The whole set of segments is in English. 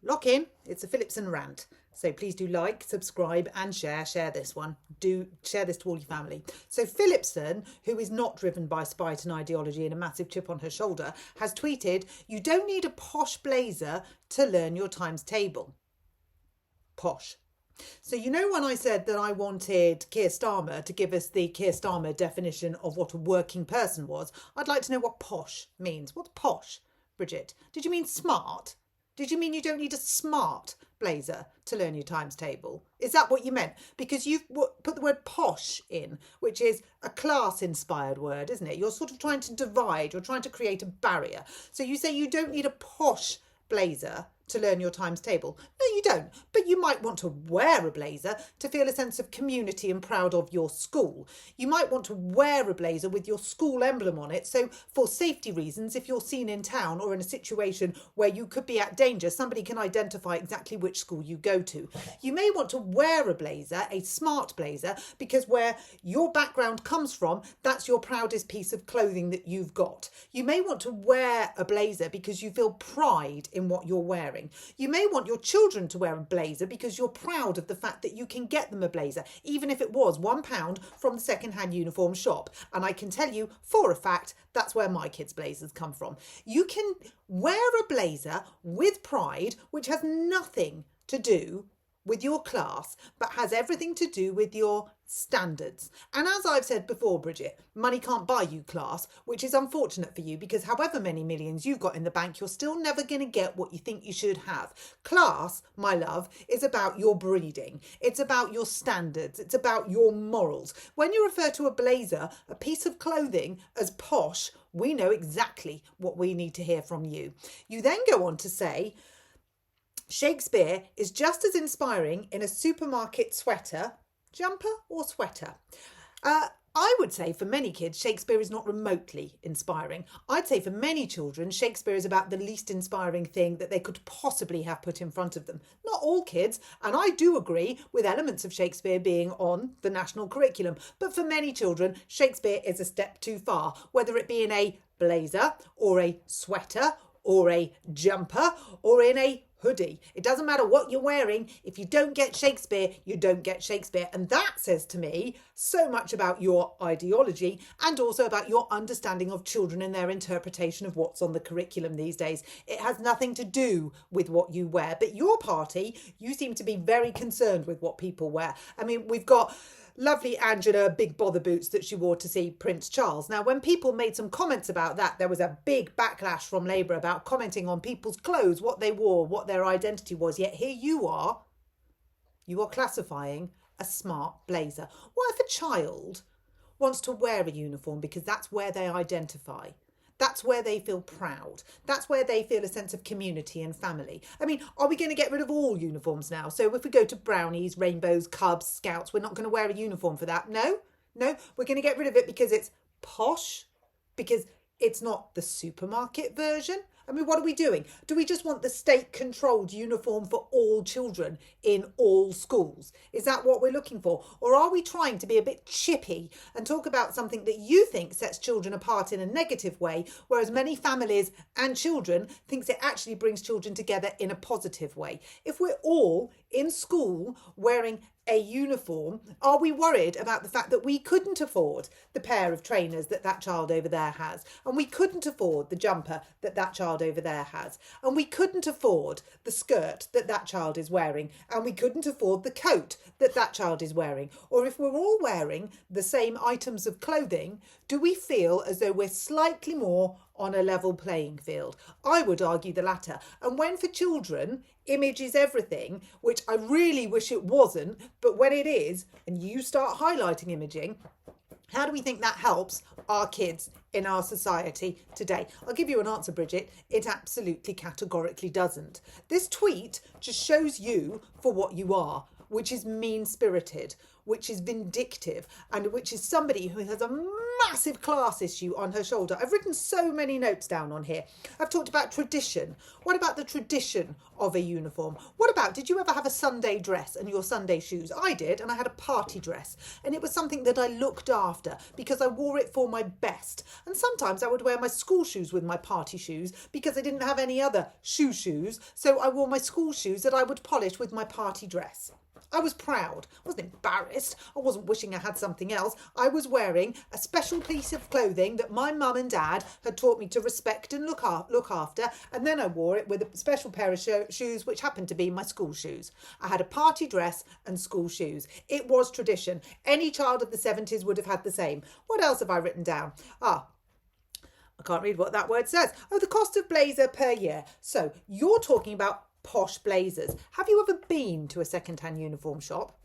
lock in. It's a Phillipson rant. So please do like, subscribe and share. Share this one. Do share this to all your family. So Phillipson, who is not driven by spite and ideology and a massive chip on her shoulder, has tweeted, "You don't need a posh blazer to learn your times table." Posh. So you know when I said that I wanted Keir Starmer to give us the Keir Starmer definition of what a working person was, I'd like to know what posh means. What's posh, Bridget? Did you mean smart? Did you mean you don't need a smart blazer to learn your times table? Is that what you meant? Because you've put the word posh in, which is a class-inspired word, isn't it? You're sort of trying to divide. You're trying to create a barrier. So you say you don't need a posh blazer to learn your times table. No, you don't. But you might want to wear a blazer to feel a sense of community and proud of your school. You might want to wear a blazer with your school emblem on it. So for safety reasons, if you're seen in town or in a situation where you could be at danger, somebody can identify exactly which school you go to. You may want to wear a blazer, a smart blazer, because where your background comes from, that's your proudest piece of clothing that you've got. You may want to wear a blazer because you feel pride in what you're wearing. You may want your children to wear a blazer because you're proud of the fact that you can get them a blazer, even if it was £1 from the secondhand uniform shop. And I can tell you for a fact that's where my kids' blazers come from. You can wear a blazer with pride, which has nothing to do with your class, but has everything to do with your standards. And as I've said before, Bridget, money can't buy you class, which is unfortunate for you because however many millions you've got in the bank, you're still never going to get what you think you should have. Class, my love, is about your breeding. It's about your standards. It's about your morals. When you refer to a blazer, a piece of clothing, as posh, we know exactly what we need to hear from you. You then go on to say, Shakespeare is just as inspiring in a supermarket sweater, jumper or sweater. I would say for many kids, Shakespeare is not remotely inspiring. I'd say for many children, Shakespeare is about the least inspiring thing that they could possibly have put in front of them. Not all kids, and I do agree with elements of Shakespeare being on the national curriculum, but for many children, Shakespeare is a step too far, whether it be in a blazer or a sweater or a jumper or in a hoodie. It doesn't matter what you're wearing. If you don't get Shakespeare, you don't get Shakespeare. And that says to me so much about your ideology and also about your understanding of children and their interpretation of what's on the curriculum these days. It has nothing to do with what you wear. But your party, you seem to be very concerned with what people wear. I mean, we've got lovely Angela big bother boots that she wore to see Prince Charles. Now, when people made some comments about that, there was a big backlash from Labour about commenting on people's clothes, what they wore, what their identity was. Yet here you are classifying a smart blazer. What if a child wants to wear a uniform because that's where they identify? That's where they feel proud. That's where they feel a sense of community and family. I mean, are we going to get rid of all uniforms now? So if we go to brownies, rainbows, cubs, scouts, we're not going to wear a uniform for that. No, we're going to get rid of it because it's posh, because it's not the supermarket version. I mean, what are we doing? Do we just want the state-controlled uniform for all children in all schools? Is that what we're looking for? Or are we trying to be a bit chippy and talk about something that you think sets children apart in a negative way, whereas many families and children thinks it actually brings children together in a positive way? If we're all in school wearing a uniform, are we worried about the fact that we couldn't afford the pair of trainers that child over there has, and we couldn't afford the jumper that child over there has, and we couldn't afford the skirt that child is wearing, and we couldn't afford the coat that child is wearing? Or if we're all wearing the same items of clothing, do we feel as though we're slightly more on a level playing field? I would argue the latter. And when for children, image is everything, which I really wish it wasn't, but when it is, and you start highlighting imaging, how do we think that helps our kids in our society today? I'll give you an answer, Bridget. It absolutely categorically doesn't. This tweet just shows you for what you are, which is mean-spirited. which is vindictive and which is somebody who has a massive class issue on her shoulder. I've written so many notes down on here. I've talked about tradition. What about the tradition of a uniform? What about, did you ever have a Sunday dress and your Sunday shoes? I did, and I had a party dress, and it was something that I looked after because I wore it for my best. And sometimes I would wear my school shoes with my party shoes because I didn't have any other shoes, so I wore my school shoes that I would polish with my party dress. I was proud. I wasn't embarrassed. I wasn't wishing I had something else. I was wearing a special piece of clothing that my mum and dad had taught me to respect and look after, and then I wore it with a special pair of shoes which happened to be my school shoes. I had a party dress and school shoes. It was tradition. Any child of the 70s would have had the same. What else have I written down? I can't read what that word says. Oh, the cost of blazer per year. So you're talking about posh blazers. Have you ever been to a second-hand uniform shop?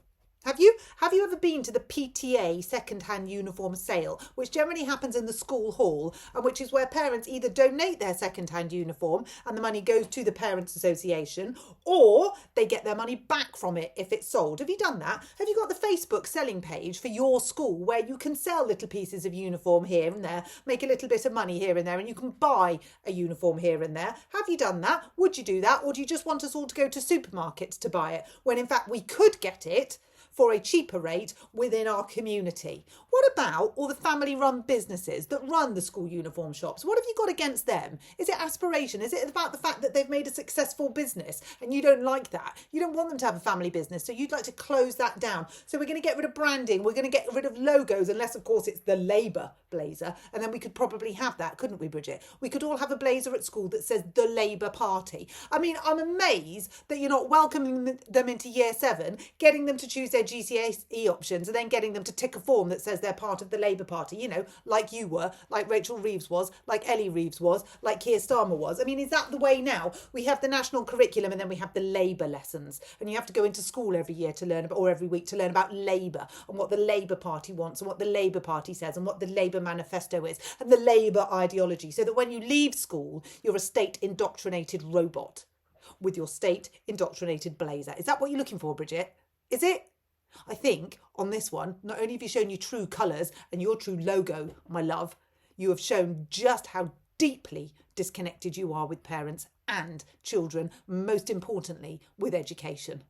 Have you ever been to the PTA second-hand uniform sale, which generally happens in the school hall, and which is where parents either donate their second-hand uniform and the money goes to the Parents Association, or they get their money back from it if it's sold? Have you done that? Have you got the Facebook selling page for your school where you can sell little pieces of uniform here and there, make a little bit of money here and there, and you can buy a uniform here and there? Have you done that? Would you do that? Or do you just want us all to go to supermarkets to buy it, when in fact we could get it for a cheaper rate within our community? What about all the family-run businesses that run the school uniform shops? What have you got against them? Is it aspiration? Is it about the fact that they've made a successful business and you don't like that? You don't want them to have a family business, so you'd like to close that down. So we're going to get rid of branding. We're going to get rid of logos, unless, of course, it's the Labour blazer. And then we could probably have that, couldn't we, Bridget? We could all have a blazer at school that says the Labour Party. I mean, I'm amazed that you're not welcoming them into year 7, getting them to choose their GCSE options, and then getting them to tick a form that says they're part of the Labour Party, you know, like you were, like Rachel Reeves was, like Ellie Reeves was, like Keir Starmer was. I mean, is that the way now? We have the national curriculum and then we have the Labour lessons, and you have to go into school every year to learn about, or every week to learn about Labour and what the Labour Party wants and what the Labour Party says and what the Labour manifesto is and the Labour ideology, so that when you leave school, you're a state indoctrinated robot with your state indoctrinated blazer. Is that what you're looking for, Bridget? Is it? I think on this one, not only have you shown your true colours and your true logo, my love, you have shown just how deeply disconnected you are with parents and children, most importantly with education.